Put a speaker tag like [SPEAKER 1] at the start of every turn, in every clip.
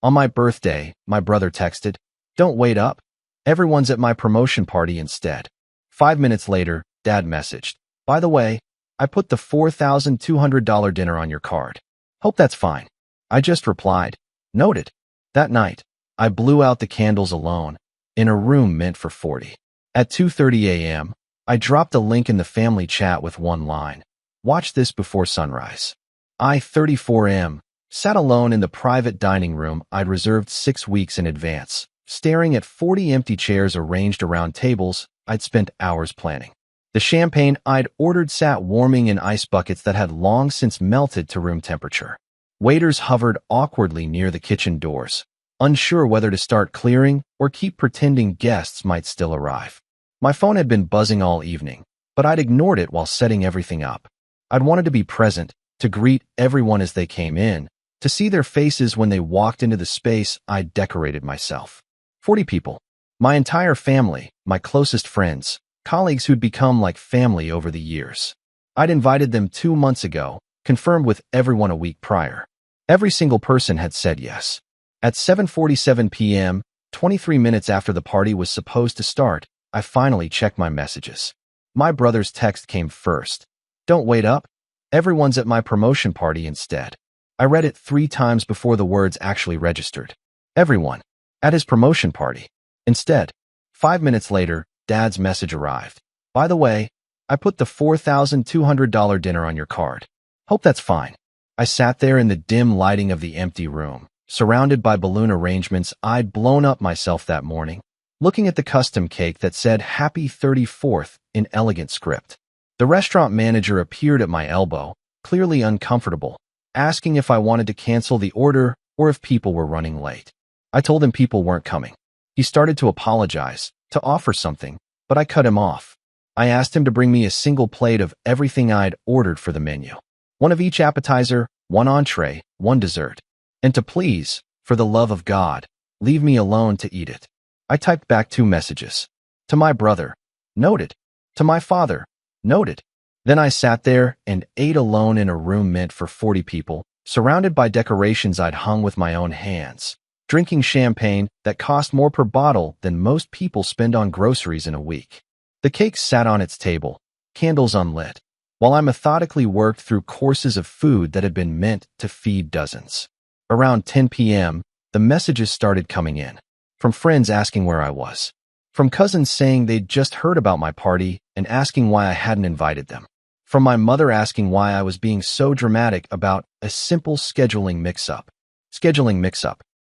[SPEAKER 1] On my birthday, my brother texted, "Don't wait up. Everyone's at my promotion party instead." 5 minutes later, Dad messaged, "By the way, I put the $4,200 dinner on your card. Hope that's fine." I just replied, "Noted." That night, I blew out the candles alone, in a room meant for 40. At 2:30 a.m., I dropped a link in the family chat with one line: "Watch this before sunrise." I, 34M, sat alone in the private dining room I'd reserved 6 weeks in advance, staring at 40 empty chairs arranged around tables I'd spent hours planning. The champagne I'd ordered sat warming in ice buckets that had long since melted to room temperature. Waiters hovered awkwardly near the kitchen doors, unsure whether to start clearing or keep pretending guests might still arrive. My phone had been buzzing all evening, but I'd ignored it while setting everything up. I'd wanted to be present, to greet everyone as they came in, to see their faces when they walked into the space I'd decorated myself. 40 people. My entire family, my closest friends, colleagues who'd become like family over the years. I'd invited them 2 months ago, confirmed with everyone a week prior. Every single person had said yes. At 7:47 p.m., 23 minutes after the party was supposed to start, I finally checked my messages. My brother's text came first. "Don't wait up. Everyone's at my promotion party instead." I read it 3 times before the words actually registered. Everyone. At his promotion party. Instead. 5 minutes later, Dad's message arrived. "By the way, I put the $4,200 dinner on your card. Hope that's fine." I sat there in the dim lighting of the empty room, surrounded by balloon arrangements I'd blown up myself that morning, looking at the custom cake that said "Happy 34th" in elegant script. The restaurant manager appeared at my elbow, clearly uncomfortable, asking if I wanted to cancel the order or if people were running late. I told him people weren't coming. He started to apologize, to offer something, but I cut him off. I asked him to bring me a single plate of everything I'd ordered for the menu. One of each appetizer, one entree, one dessert. And to please, for the love of God, leave me alone to eat it. I typed back 2 messages. To my brother, noted. To my father, noted. Then I sat there and ate alone in a room meant for 40 people, surrounded by decorations I'd hung with my own hands, drinking champagne that cost more per bottle than most people spend on groceries in a week. The cake sat on its table, candles unlit, while I methodically worked through courses of food that had been meant to feed dozens. Around 10 p.m., the messages started coming in, from friends asking where I was, from cousins saying they'd just heard about my party and asking why I hadn't invited them, from my mother asking why I was being so dramatic about a simple scheduling mix-up.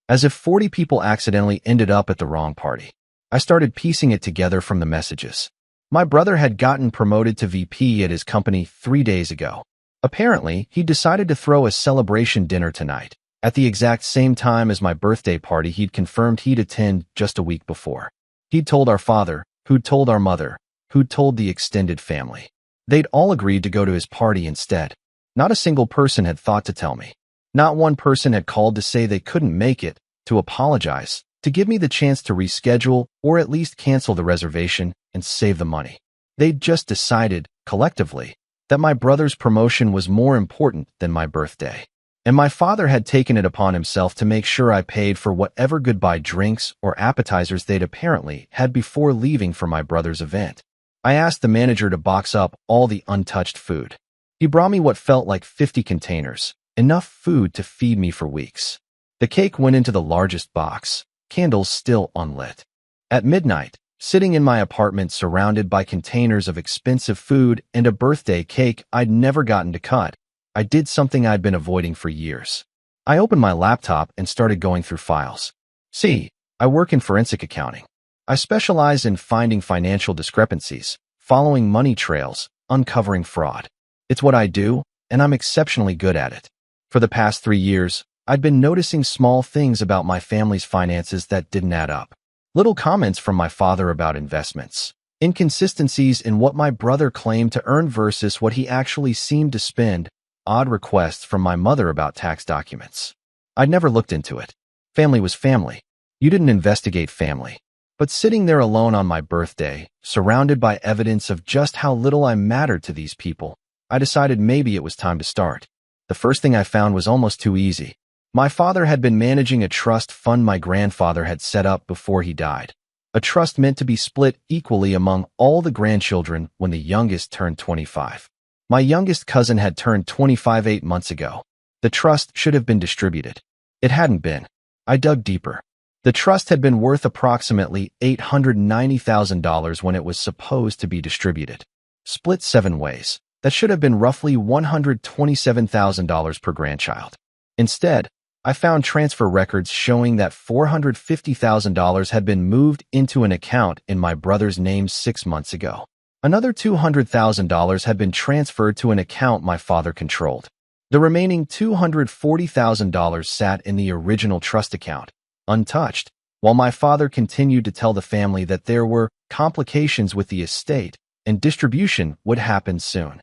[SPEAKER 1] As if 40 people accidentally ended up at the wrong party. I started piecing it together from the messages. My brother had gotten promoted to VP at his company 3 days ago. Apparently, he decided to throw a celebration dinner tonight, at the exact same time as my birthday party he'd confirmed he'd attend just a week before. He'd told our father, who'd told our mother, who'd told the extended family. They'd all agreed to go to his party instead. Not a single person had thought to tell me. Not one person had called to say they couldn't make it, to apologize, to give me the chance to reschedule or at least cancel the reservation and save the money. They'd just decided, collectively, that my brother's promotion was more important than my birthday. And my father had taken it upon himself to make sure I paid for whatever goodbye drinks or appetizers they'd apparently had before leaving for my brother's event. I asked the manager to box up all the untouched food. He brought me what felt like 50 containers, enough food to feed me for weeks. The cake went into the largest box, candles still unlit. At midnight, sitting in my apartment surrounded by containers of expensive food and a birthday cake I'd never gotten to cut, I did something I'd been avoiding for years. I opened my laptop and started going through files. See, I work in forensic accounting. I specialize in finding financial discrepancies, following money trails, uncovering fraud. It's what I do, and I'm exceptionally good at it. For the past 3 years, I'd been noticing small things about my family's finances that didn't add up. Little comments from my father about investments, inconsistencies in what my brother claimed to earn versus what he actually seemed to spend, odd requests from my mother about tax documents. I'd never looked into it. Family was family. You didn't investigate family. But sitting there alone on my birthday, surrounded by evidence of just how little I mattered to these people, I decided maybe it was time to start. The first thing I found was almost too easy. My father had been managing a trust fund my grandfather had set up before he died. A trust meant to be split equally among all the grandchildren when the youngest turned 25. My youngest cousin had turned 25 8 months ago. The trust should have been distributed. It hadn't been. I dug deeper. The trust had been worth approximately $890,000 when it was supposed to be distributed. Split 7 ways. That should have been roughly $127,000 per grandchild. Instead, I found transfer records showing that $450,000 had been moved into an account in my brother's name 6 months ago. Another $200,000 had been transferred to an account my father controlled. The remaining $240,000 sat in the original trust account, untouched, while my father continued to tell the family that there were complications with the estate and distribution would happen soon.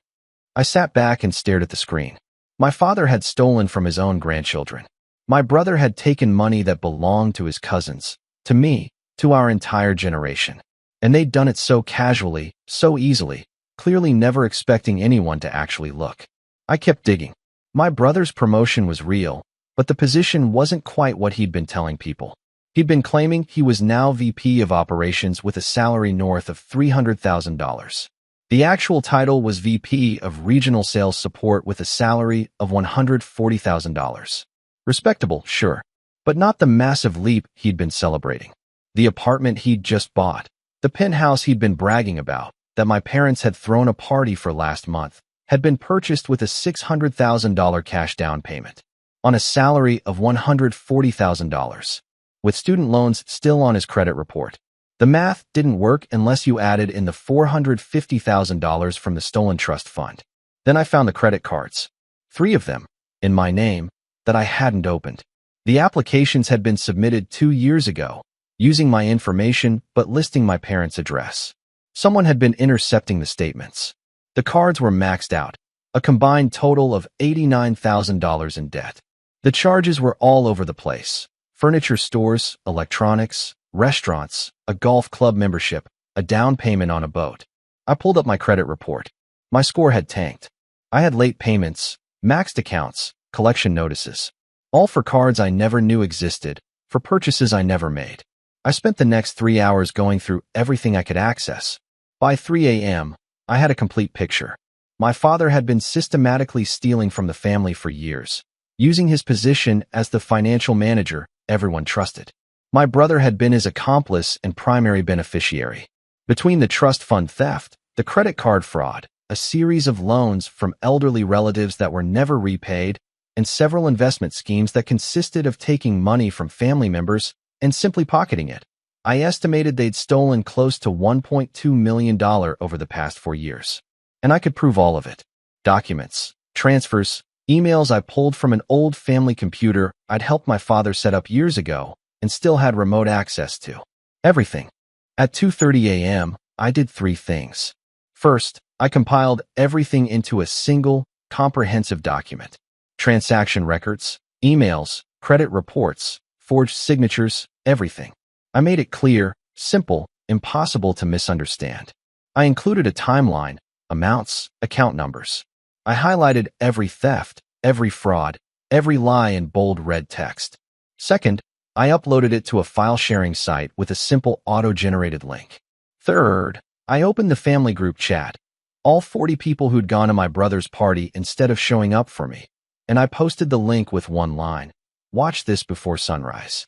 [SPEAKER 1] I sat back and stared at the screen. My father had stolen from his own grandchildren. My brother had taken money that belonged to his cousins, to me, to our entire generation. And they'd done it so casually, so easily, clearly never expecting anyone to actually look. I kept digging. My brother's promotion was real, but the position wasn't quite what he'd been telling people. He'd been claiming he was now VP of Operations with a salary north of $300,000. The actual title was VP of Regional Sales Support with a salary of $140,000. Respectable, sure, but not the massive leap he'd been celebrating. The apartment he'd just bought, the penthouse he'd been bragging about, that my parents had thrown a party for last month, had been purchased with a $600,000 cash down payment, on a salary of $140,000, with student loans still on his credit report. The math didn't work unless you added in the $450,000 from the stolen trust fund. Then I found the credit cards, 3 of them, in my name, that I hadn't opened. The applications had been submitted 2 years ago, using my information but listing my parents' address. Someone had been intercepting the statements. The cards were maxed out, a combined total of $89,000 in debt. The charges were all over the place. Furniture stores, electronics, restaurants, a golf club membership, a down payment on a boat. I pulled up my credit report. My score had tanked. I had late payments, maxed accounts, collection notices, all for cards I never knew existed, for purchases I never made. I spent the next 3 hours going through everything I could access. By 3 a.m., I had a complete picture. My father had been systematically stealing from the family for years, using his position as the financial manager everyone trusted. My brother had been his accomplice and primary beneficiary. Between the trust fund theft, the credit card fraud, a series of loans from elderly relatives that were never repaid, and several investment schemes that consisted of taking money from family members and simply pocketing it, I estimated they'd stolen close to $1.2 million over the past 4 years. And I could prove all of it. Documents, transfers, emails I pulled from an old family computer I'd helped my father set up years ago and still had remote access to. Everything. At 2:30 a.m., I did 3 things. First, I compiled everything into a single, comprehensive document. Transaction records, emails, credit reports, forged signatures, everything. I made it clear, simple, impossible to misunderstand. I included a timeline, amounts, account numbers. I highlighted every theft, every fraud, every lie in bold red text. Second, I uploaded it to a file-sharing site with a simple auto-generated link. Third, I opened the family group chat, all 40 people who'd gone to my brother's party instead of showing up for me, and I posted the link with one line: "Watch this before sunrise."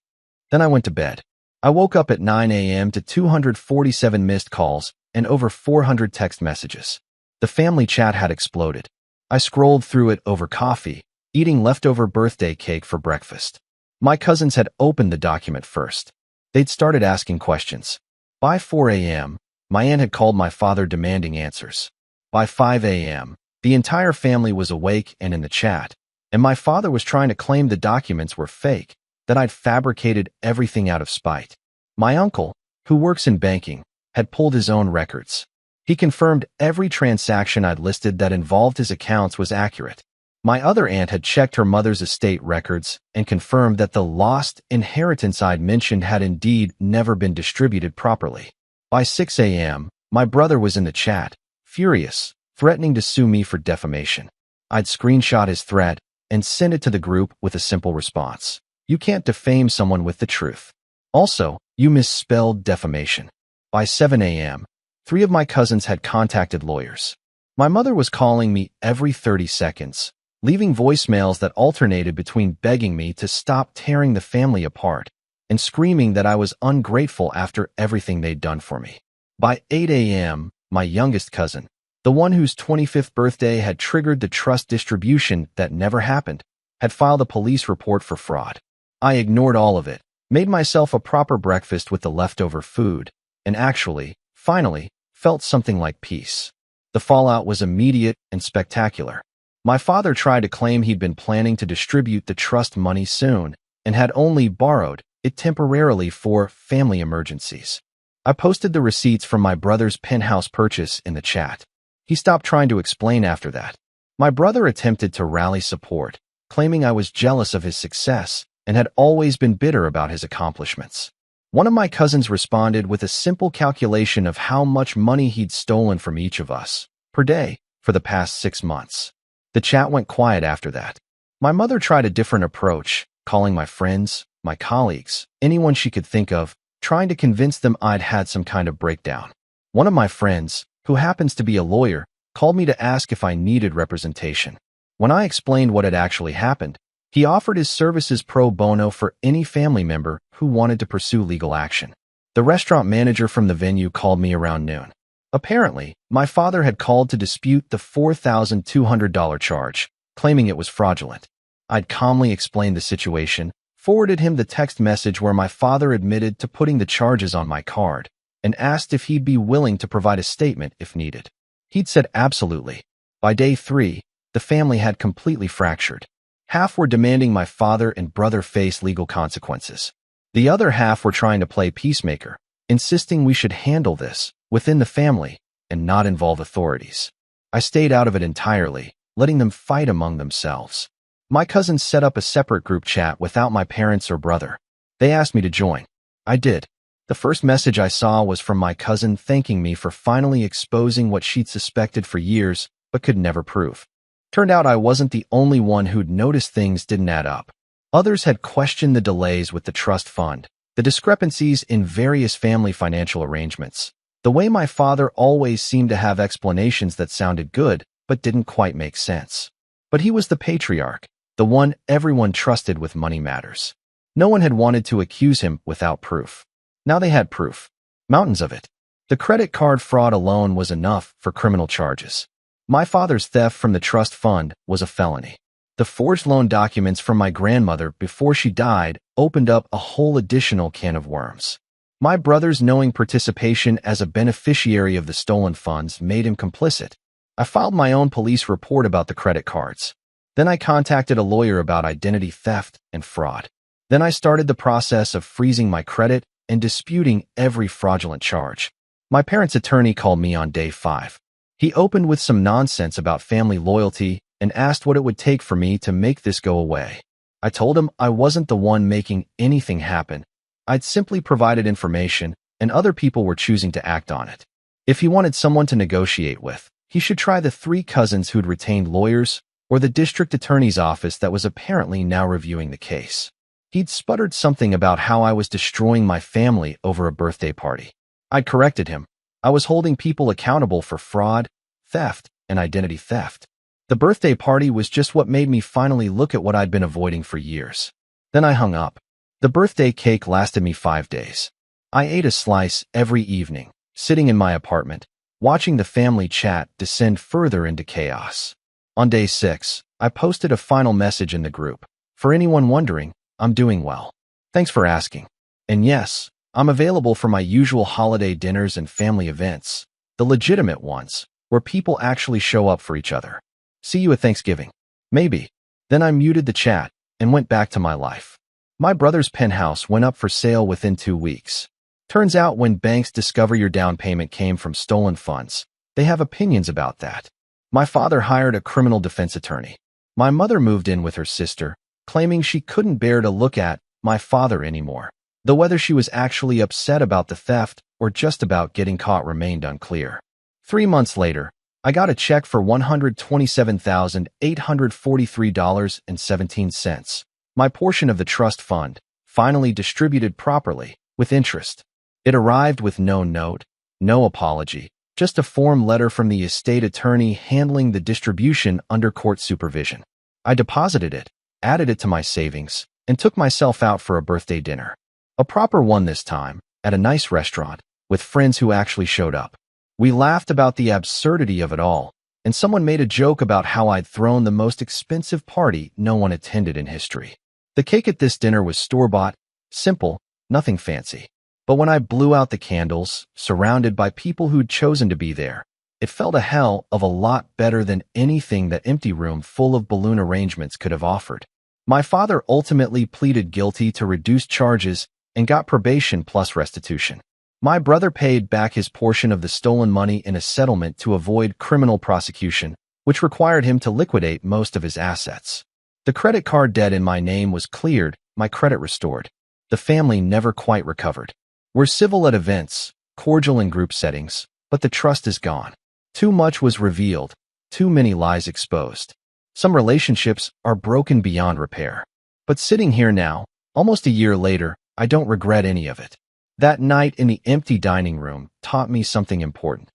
[SPEAKER 1] Then I went to bed. I woke up at 9 a.m. to 247 missed calls and over 400 text messages. The family chat had exploded. I scrolled through it over coffee, eating leftover birthday cake for breakfast. My cousins had opened the document first. They'd started asking questions. By 4 a.m., my aunt had called my father demanding answers. By 5 a.m., the entire family was awake and in the chat, and my father was trying to claim the documents were fake, that I'd fabricated everything out of spite. My uncle, who works in banking, had pulled his own records. He confirmed every transaction I'd listed that involved his accounts was accurate. My other aunt had checked her mother's estate records and confirmed that the lost inheritance I'd mentioned had indeed never been distributed properly. By 6 a.m., my brother was in the chat, furious, threatening to sue me for defamation. I'd screenshot his threat, and sent it to the group with a simple response. You can't defame someone with the truth. Also, you misspelled defamation. By 7 a.m., 3 of my cousins had contacted lawyers. My mother was calling me every 30 seconds, leaving voicemails that alternated between begging me to stop tearing the family apart and screaming that I was ungrateful after everything they'd done for me. By 8 a.m., my youngest cousin, the one whose 25th birthday had triggered the trust distribution that never happened, had filed a police report for fraud. I ignored all of it, made myself a proper breakfast with the leftover food, and actually, finally, felt something like peace. The fallout was immediate and spectacular. My father tried to claim he'd been planning to distribute the trust money soon and had only borrowed it temporarily for family emergencies. I posted the receipts from my brother's penthouse purchase in the chat. He stopped trying to explain after that. My brother attempted to rally support, claiming I was jealous of his success and had always been bitter about his accomplishments. One of my cousins responded with a simple calculation of how much money he'd stolen from each of us per day for the past 6 months. The chat went quiet after that. My mother tried a different approach, calling my friends, my colleagues, anyone she could think of, trying to convince them I'd had some kind of breakdown. One of my friends, who happens to be a lawyer, called me to ask if I needed representation. When I explained what had actually happened, he offered his services pro bono for any family member who wanted to pursue legal action. The restaurant manager from the venue called me around noon. Apparently, my father had called to dispute the $4,200 charge, claiming it was fraudulent. I'd calmly explained the situation, forwarded him the text message where my father admitted to putting the charges on my card, and asked if he'd be willing to provide a statement if needed. He'd said absolutely. By day 3, the family had completely fractured. Half were demanding my father and brother face legal consequences. The other half were trying to play peacemaker, insisting we should handle this within the family and not involve authorities. I stayed out of it entirely, letting them fight among themselves. My cousins set up a separate group chat without my parents or brother. They asked me to join. I did. The first message I saw was from my cousin thanking me for finally exposing what she'd suspected for years but could never prove. Turned out I wasn't the only one who'd noticed things didn't add up. Others had questioned the delays with the trust fund, the discrepancies in various family financial arrangements, the way my father always seemed to have explanations that sounded good but didn't quite make sense. But he was the patriarch, the one everyone trusted with money matters. No one had wanted to accuse him without proof. Now they had proof. Mountains of it. The credit card fraud alone was enough for criminal charges. My father's theft from the trust fund was a felony. The forged loan documents from my grandmother before she died opened up a whole additional can of worms. My brother's knowing participation as a beneficiary of the stolen funds made him complicit. I filed my own police report about the credit cards. Then I contacted a lawyer about identity theft and fraud. Then I started the process of freezing my credit and disputing every fraudulent charge. My parents' attorney called me on day 5. He opened with some nonsense about family loyalty and asked what it would take for me to make this go away. I told him I wasn't the one making anything happen. I'd simply provided information, and other people were choosing to act on it. If he wanted someone to negotiate with, he should try the 3 cousins who'd retained lawyers or the district attorney's office that was apparently now reviewing the case. He'd sputtered something about how I was destroying my family over a birthday party. I'd corrected him. I was holding people accountable for fraud, theft, and identity theft. The birthday party was just what made me finally look at what I'd been avoiding for years. Then I hung up. The birthday cake lasted me 5 days. I ate a slice every evening, sitting in my apartment, watching the family chat descend further into chaos. On day 6, I posted a final message in the group. For anyone wondering, I'm doing well. Thanks for asking. And yes, I'm available for my usual holiday dinners and family events, the legitimate ones, where people actually show up for each other. See you at Thanksgiving. Maybe. Then I muted the chat and went back to my life. My brother's penthouse went up for sale within 2 weeks. Turns out when banks discover your down payment came from stolen funds, they have opinions about that. My father hired a criminal defense attorney. My mother moved in with her sister, claiming she couldn't bear to look at my father anymore, though whether she was actually upset about the theft or just about getting caught remained unclear. 3 months later, I got a check for $127,843.17. My portion of the trust fund, finally distributed properly, with interest. It arrived with no note, no apology, just a form letter from the estate attorney handling the distribution under court supervision. I deposited it, added it to my savings, and took myself out for a birthday dinner. A proper one this time, at a nice restaurant, with friends who actually showed up. We laughed about the absurdity of it all, and someone made a joke about how I'd thrown the most expensive party no one attended in history. The cake at this dinner was store-bought, simple, nothing fancy. But when I blew out the candles, surrounded by people who'd chosen to be there, it felt a hell of a lot better than anything that empty room full of balloon arrangements could have offered. My father ultimately pleaded guilty to reduced charges and got probation plus restitution. My brother paid back his portion of the stolen money in a settlement to avoid criminal prosecution, which required him to liquidate most of his assets. The credit card debt in my name was cleared, my credit restored. The family never quite recovered. We're civil at events, cordial in group settings, but the trust is gone. Too much was revealed, too many lies exposed. Some relationships are broken beyond repair. But sitting here now, almost a year later, I don't regret any of it. That night in the empty dining room taught me something important.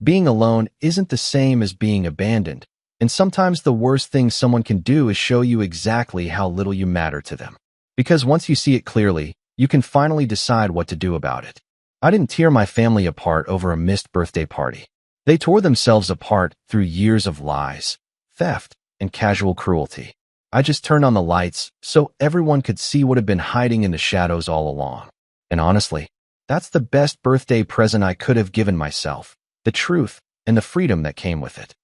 [SPEAKER 1] Being alone isn't the same as being abandoned, and sometimes the worst thing someone can do is show you exactly how little you matter to them. Because once you see it clearly, you can finally decide what to do about it. I didn't tear my family apart over a missed birthday party. They tore themselves apart through years of lies, theft, and casual cruelty. I just turned on the lights so everyone could see what had been hiding in the shadows all along. And honestly, that's the best birthday present I could have given myself, the truth and the freedom that came with it.